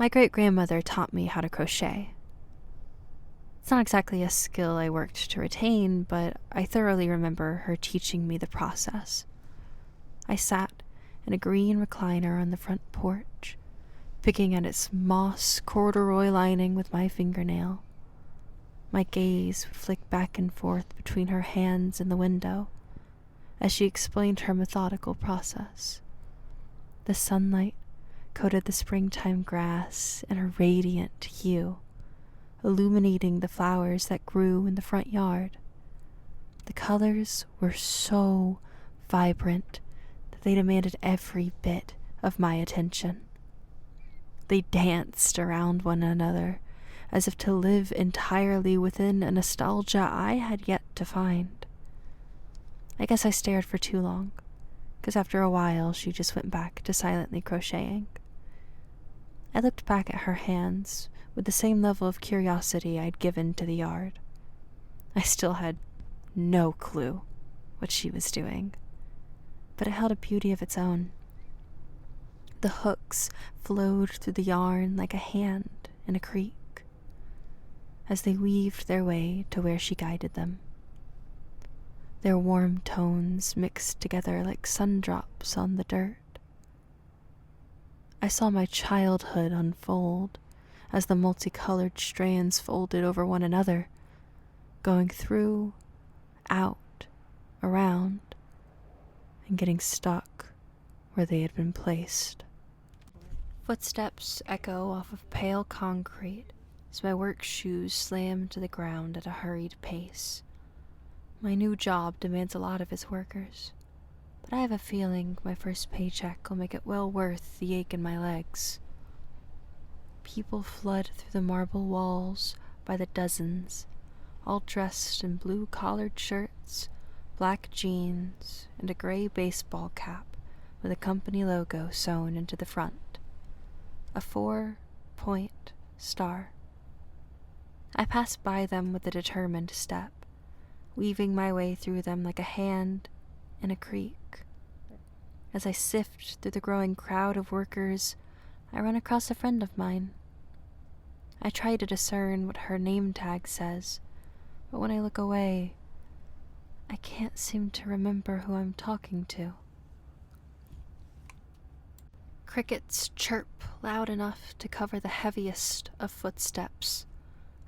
My great-grandmother taught me how to crochet. It's not exactly a skill I worked to retain, but I thoroughly remember her teaching me the process. I sat in a green recliner on the front porch, picking at its moss corduroy lining with my fingernail. My gaze would flick back and forth between her hands and the window as she explained her methodical process. The sunlight coated the springtime grass in a radiant hue, illuminating the flowers that grew in the front yard. The colors were so vibrant that they demanded every bit of my attention. They danced around one another, as if to live entirely within a nostalgia I had yet to find. I guess I stared for too long, because after a while she just went back to silently crocheting. I looked back at her hands with the same level of curiosity I'd given to the yard. I still had no clue what she was doing, but it held a beauty of its own. The hooks flowed through the yarn like a hand in a creek, as they weaved their way to where she guided them. Their warm tones mixed together like sundrops on the dirt. I saw my childhood unfold as the multicolored strands folded over one another, going through, out, around, and getting stuck where they had been placed. Footsteps echo off of pale concrete as my work shoes slam to the ground at a hurried pace. My new job demands a lot of its workers, but I have a feeling my first paycheck will make it well worth the ache in my legs. People flood through the marble walls by the dozens, all dressed in blue-collared shirts, black jeans, and a gray baseball cap with a company logo sewn into the front. A 4-point star. I pass by them with a determined step, weaving my way through them like a hand in a creek. As I sift through the growing crowd of workers, I run across a friend of mine. I try to discern what her name tag says, but when I look away, I can't seem to remember who I'm talking to. Crickets chirp loud enough to cover the heaviest of footsteps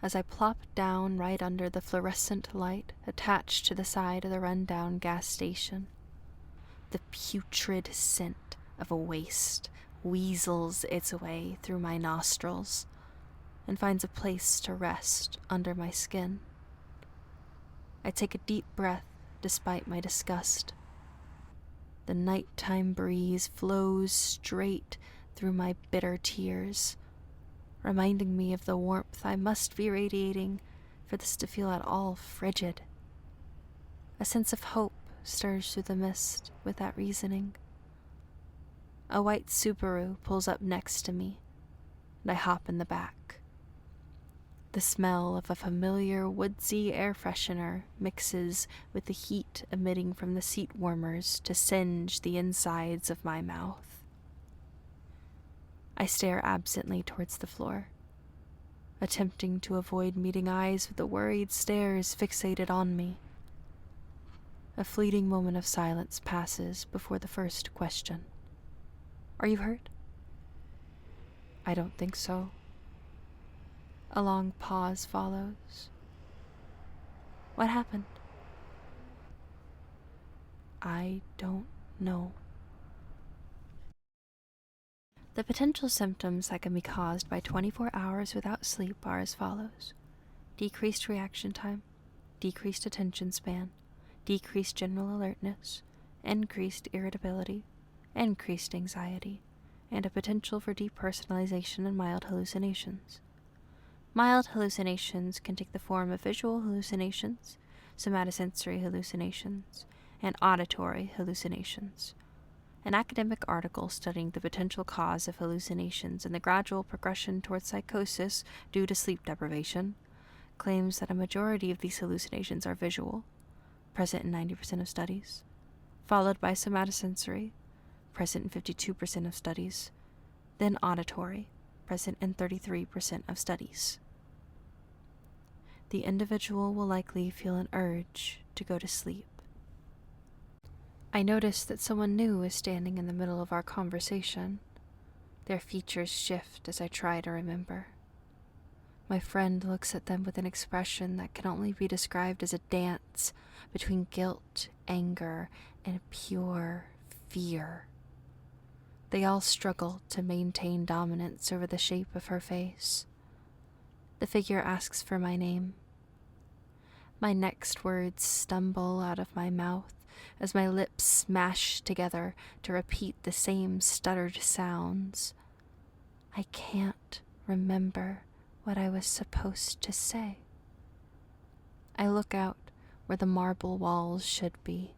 as I plop down right under the fluorescent light attached to the side of the rundown gas station. The putrid scent of a waste weasels its way through my nostrils and finds a place to rest under my skin. I take a deep breath despite my disgust. The nighttime breeze flows straight through my bitter tears, reminding me of the warmth I must be radiating for this to feel at all frigid. A sense of hope stirs through the mist with that reasoning. A white Subaru pulls up next to me, and I hop in the back. The smell of a familiar woodsy air freshener mixes with the heat emitting from the seat warmers to singe the insides of my mouth. I stare absently towards the floor, attempting to avoid meeting eyes with the worried stares fixated on me. A fleeting moment of silence passes before the first question. Are you hurt? I don't think so. A long pause follows. What happened? I don't know. The potential symptoms that can be caused by 24 hours without sleep are as follows: decreased reaction time, decreased attention span, decreased general alertness, increased irritability, increased anxiety, and a potential for depersonalization and mild hallucinations. Mild hallucinations can take the form of visual hallucinations, somatosensory hallucinations, and auditory hallucinations. An academic article studying the potential cause of hallucinations and the gradual progression towards psychosis due to sleep deprivation claims that a majority of these hallucinations are visual, present in 90% of studies, followed by somatosensory, present in 52% of studies, then auditory, present in 33% of studies. The individual will likely feel an urge to go to sleep. I notice that someone new is standing in the middle of our conversation. Their features shift as I try to remember. My friend looks at them with an expression that can only be described as a dance between guilt, anger, and pure fear. They all struggle to maintain dominance over the shape of her face. The figure asks for my name. My next words stumble out of my mouth as my lips smash together to repeat the same stuttered sounds. I can't remember what I was supposed to say. I look out where the marble walls should be,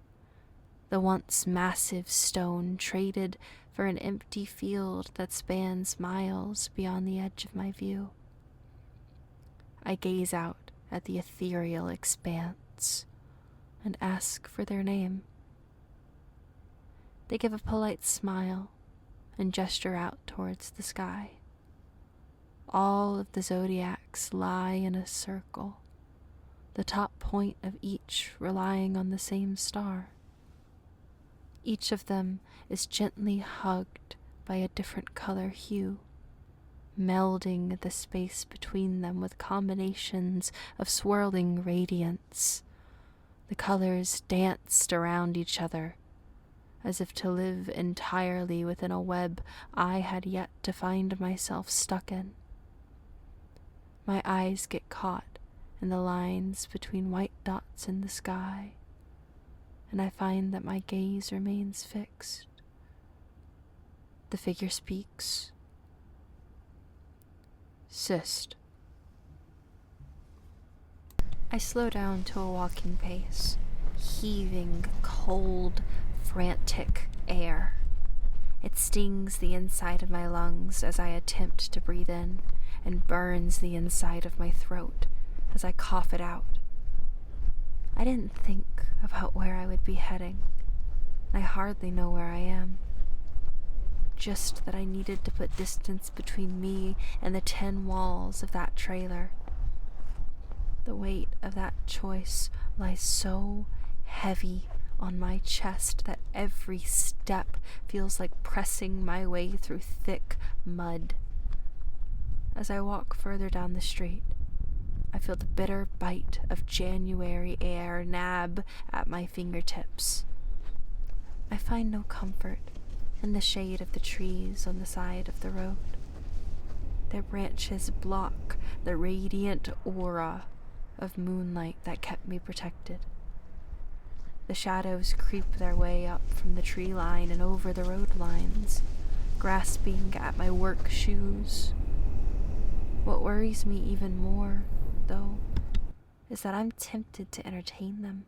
the once massive stone traded for an empty field that spans miles beyond the edge of my view. I gaze out at the ethereal expanse and ask for their name. They give a polite smile and gesture out towards the sky. All of the zodiacs lie in a circle, the top point of each relying on the same star. Each of them is gently hugged by a different color hue, melding the space between them with combinations of swirling radiance. The colors danced around each other, as if to live entirely within a web I had yet to find myself stuck in. My eyes get caught in the lines between white dots in the sky, and I find that my gaze remains fixed. The figure speaks. Cyst. I slow down to a walking pace, heaving, cold, frantic air. It stings the inside of my lungs as I attempt to breathe in, and burns the inside of my throat as I cough it out. I didn't think about where I would be heading. I hardly know where I am. Just that I needed to put distance between me and the 10 walls of that trailer. The weight of that choice lies so heavy on my chest that every step feels like pressing my way through thick mud. As I walk further down the street, I feel the bitter bite of January air nab at my fingertips. I find no comfort in the shade of the trees on the side of the road. Their branches block the radiant aura of moonlight that kept me protected. The shadows creep their way up from the tree line and over the road lines, grasping at my work shoes. What worries me even more, though, is that I'm tempted to entertain them.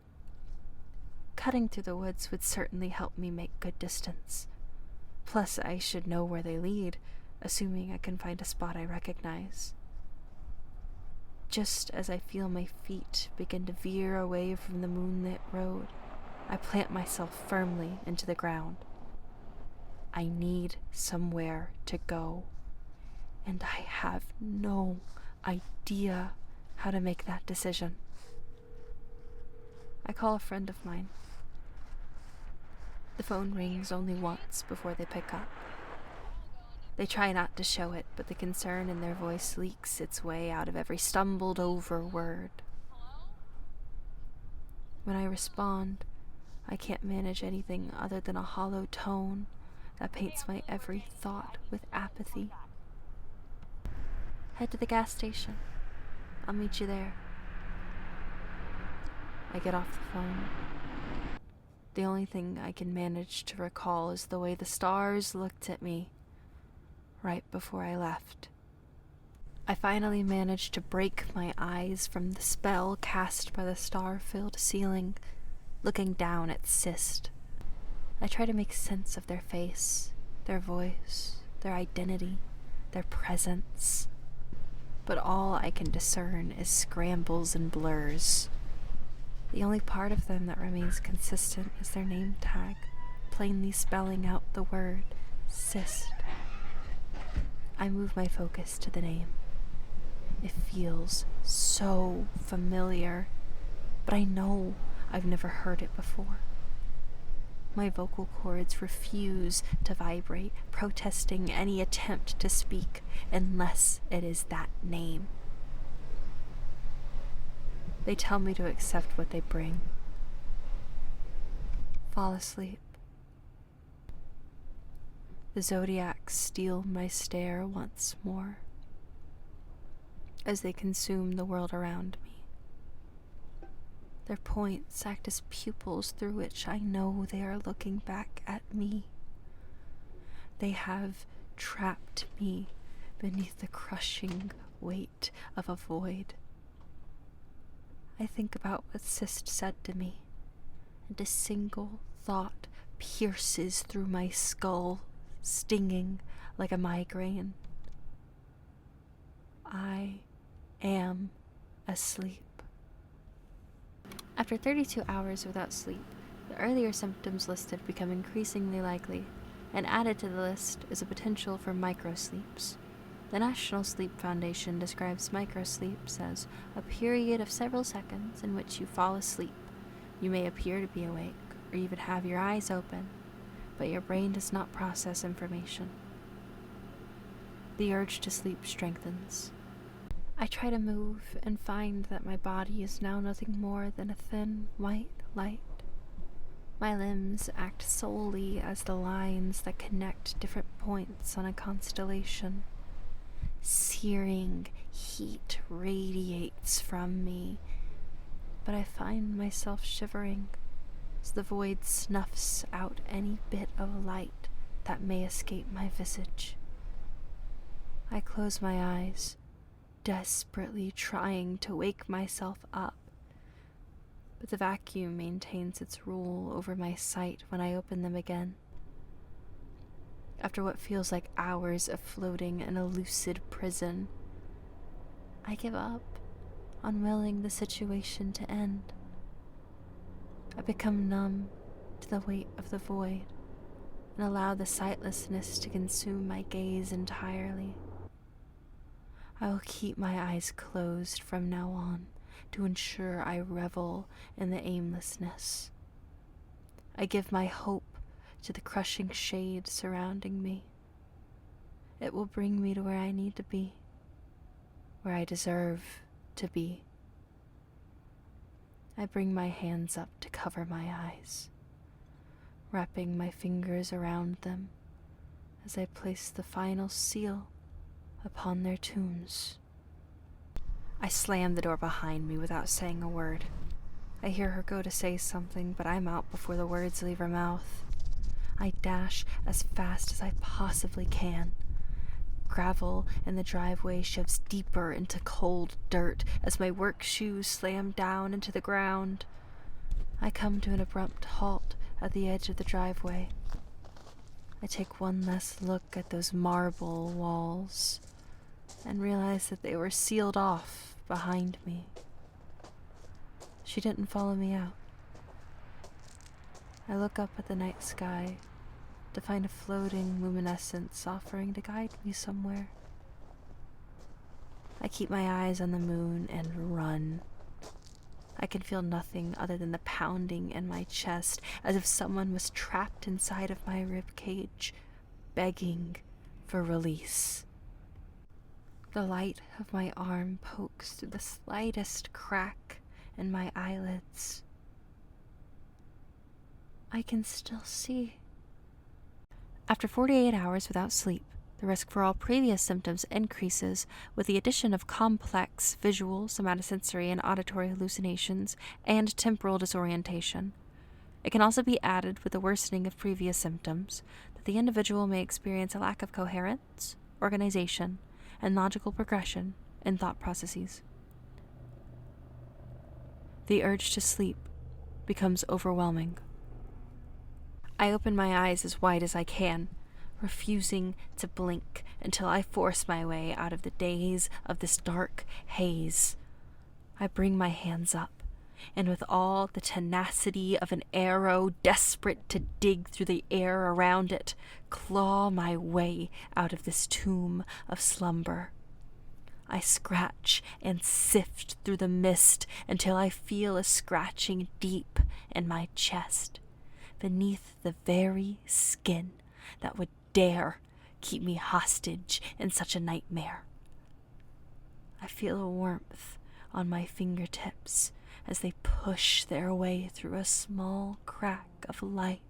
Cutting through the woods would certainly help me make good distance. Plus, I should know where they lead, assuming I can find a spot I recognize. Just as I feel my feet begin to veer away from the moonlit road, I plant myself firmly into the ground. I need somewhere to go, and I have no idea how to make that decision. I call a friend of mine. The phone rings only once before they pick up. They try not to show it, but the concern in their voice leaks its way out of every stumbled over word. When I respond, I can't manage anything other than a hollow tone that paints my every thought with apathy. Head to the gas station. I'll meet you there. I get off the phone. The only thing I can manage to recall is the way the stars looked at me right before I left. I finally managed to break my eyes from the spell cast by the star-filled ceiling, looking down at Cyst. I try to make sense of their face, their voice, their identity, their presence. But all I can discern is scrambles and blurs. The only part of them that remains consistent is their name tag, plainly spelling out the word Cyst. I move my focus to the name. It feels so familiar, but I know I've never heard it before. My vocal cords refuse to vibrate, protesting any attempt to speak unless it is that name. They tell me to accept what they bring. Fall asleep. The zodiacs steal my stare once more as they consume the world around me. Their points act as pupils through which I know they are looking back at me. They have trapped me beneath the crushing weight of a void. I think about what Sist said to me, and a single thought pierces through my skull, stinging like a migraine. I am asleep. After 32 hours without sleep, the earlier symptoms listed become increasingly likely, and added to the list is a potential for microsleeps. The National Sleep Foundation describes microsleeps as a period of several seconds in which you fall asleep. You may appear to be awake, or even have your eyes open, but your brain does not process information. The urge to sleep strengthens. I try to move and find that my body is now nothing more than a thin white light. My limbs act solely as the lines that connect different points on a constellation. Searing heat radiates from me, but I find myself shivering as the void snuffs out any bit of light that may escape my visage. I close my eyes, desperately trying to wake myself up, but the vacuum maintains its rule over my sight when I open them again. After what feels like hours of floating in a lucid prison, I give up, unwilling the situation to end. I become numb to the weight of the void and allow the sightlessness to consume my gaze entirely. I will keep my eyes closed from now on to ensure I revel in the aimlessness. I give my hope to the crushing shade surrounding me. It will bring me to where I need to be, where I deserve to be. I bring my hands up to cover my eyes, wrapping my fingers around them as I place the final seal upon their tombs. I slam the door behind me without saying a word. I hear her go to say something, but I'm out before the words leave her mouth. I dash as fast as I possibly can. Gravel in the driveway shoves deeper into cold dirt as my work shoes slam down into the ground. I come to an abrupt halt at the edge of the driveway. I take one last look at those marble walls and realize that they were sealed off behind me. She didn't follow me out. I look up at the night sky to find a floating luminescence offering to guide me somewhere. I keep my eyes on the moon and run. I can feel nothing other than the pounding in my chest, as if someone was trapped inside of my rib cage, begging for release. The light of my arm pokes through the slightest crack in my eyelids. I can still see. After 48 hours without sleep, the risk for all previous symptoms increases with the addition of complex visual, somatosensory, and auditory hallucinations and temporal disorientation. It can also be added with the worsening of previous symptoms that the individual may experience a lack of coherence, organization, and logical progression in thought processes. The urge to sleep becomes overwhelming. I open my eyes as wide as I can, refusing to blink until I force my way out of the daze of this dark haze. I bring my hands up, and with all the tenacity of an arrow, desperate to dig through the air around it, claw my way out of this tomb of slumber. I scratch and sift through the mist until I feel a scratching deep in my chest, beneath the very skin that would dare keep me hostage in such a nightmare. I feel a warmth on my fingertips as they push their way through a small crack of light.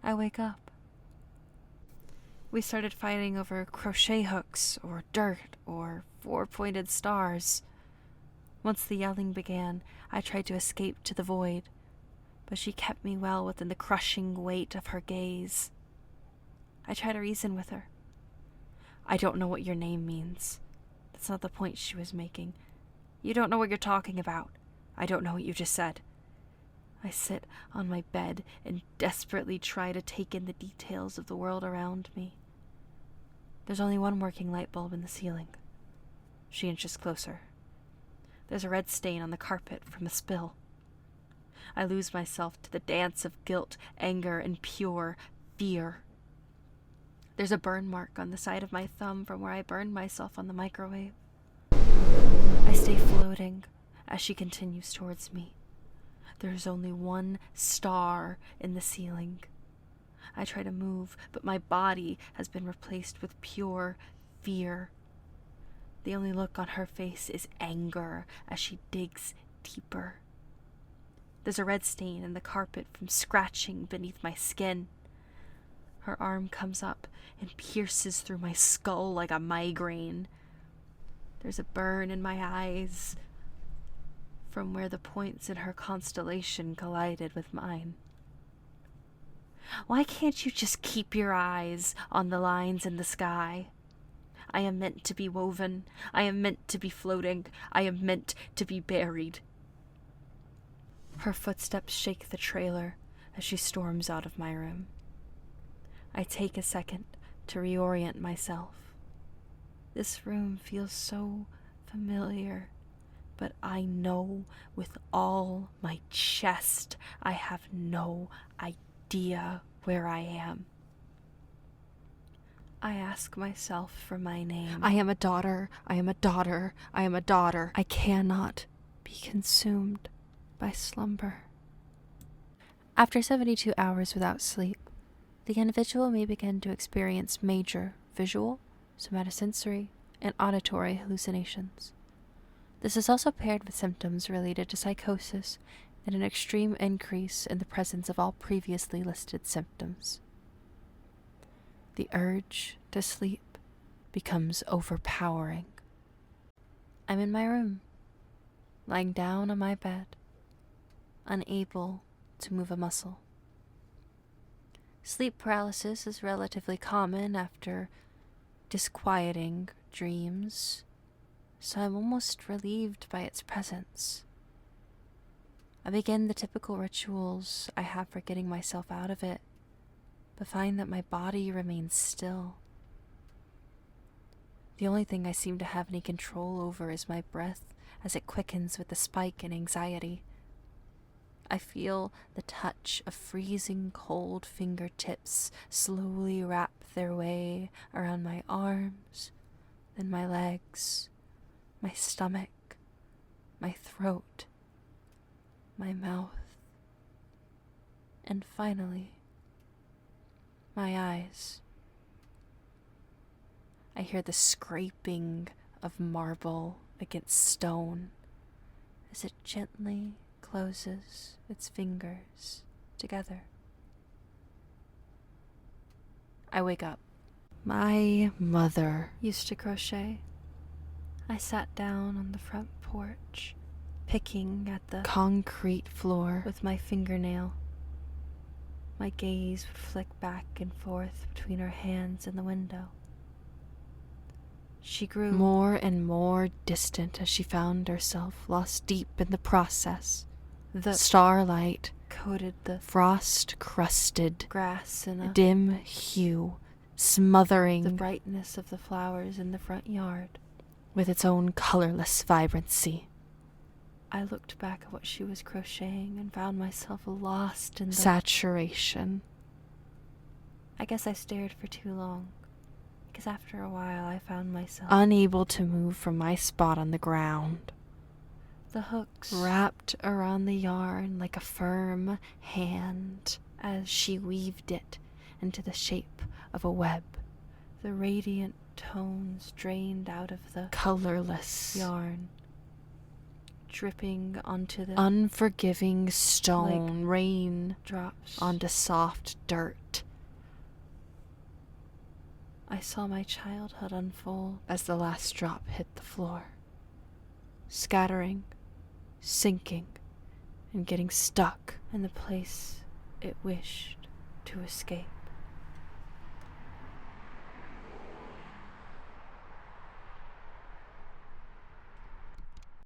I wake up. We started fighting over crochet hooks or dirt or four-pointed stars. Once the yelling began, I tried to escape to the void, but she kept me well within the crushing weight of her gaze. I tried to reason with her. I don't know what your name means. That's not the point she was making. You don't know what you're talking about. I don't know what you just said. I sit on my bed and desperately try to take in the details of the world around me. There's only one working light bulb in the ceiling. She inches closer. There's a red stain on the carpet from a spill. I lose myself to the dance of guilt, anger, and pure fear. There's a burn mark on the side of my thumb from where I burned myself on the microwave. I stay floating as she continues towards me. There's only one star in the ceiling. I try to move, but my body has been replaced with pure fear. The only look on her face is anger as she digs deeper. There's a red stain in the carpet from scratching beneath my skin. Her arm comes up and pierces through my skull like a migraine. There's a burn in my eyes from where the points in her constellation collided with mine. Why can't you just keep your eyes on the lines in the sky? I am meant to be woven. I am meant to be floating. I am meant to be buried. Her footsteps shake the trailer as she storms out of my room. I take a second to reorient myself. This room feels so familiar, but I know with all my chest I have no idea where I am. I ask myself for my name. I am a daughter. I am a daughter. I am a daughter. I cannot be consumed by slumber. After 72 hours without sleep, the individual may begin to experience major visual, somatosensory, and auditory hallucinations. This is also paired with symptoms related to psychosis and an extreme increase in the presence of all previously listed symptoms. The urge to sleep becomes overpowering. I'm in my room, lying down on my bed, unable to move a muscle. Sleep paralysis is relatively common after disquieting dreams, so I'm almost relieved by its presence. I begin the typical rituals I have for getting myself out of it, but find that my body remains still. The only thing I seem to have any control over is my breath as it quickens with the spike in anxiety. I feel the touch of freezing cold fingertips slowly wrap their way around my arms, then my legs, my stomach, my throat, my mouth, and finally, my eyes. I hear the scraping of marble against stone as it gently closes its fingers together. I wake up. My mother used to crochet. I sat down on the front porch, picking at the concrete floor with my fingernail. My gaze would flick back and forth between her hands and the window. She grew more and more distant as she found herself lost deep in the process. The starlight coated the frost-crusted grass in a dim hue, smothering the brightness of the flowers in the front yard with its own colorless vibrancy. I looked back at what she was crocheting and found myself lost in the saturation. I guess I stared for too long, because after a while I found myself unable to move from my spot on the ground. The hooks wrapped around the yarn like a firm hand as she weaved it into the shape of a web. The radiant tones drained out of the colorless yarn, dripping onto the unforgiving stone, like rain drops onto soft dirt. I saw my childhood unfold as the last drop hit the floor, scattering, sinking, and getting stuck in the place it wished to escape.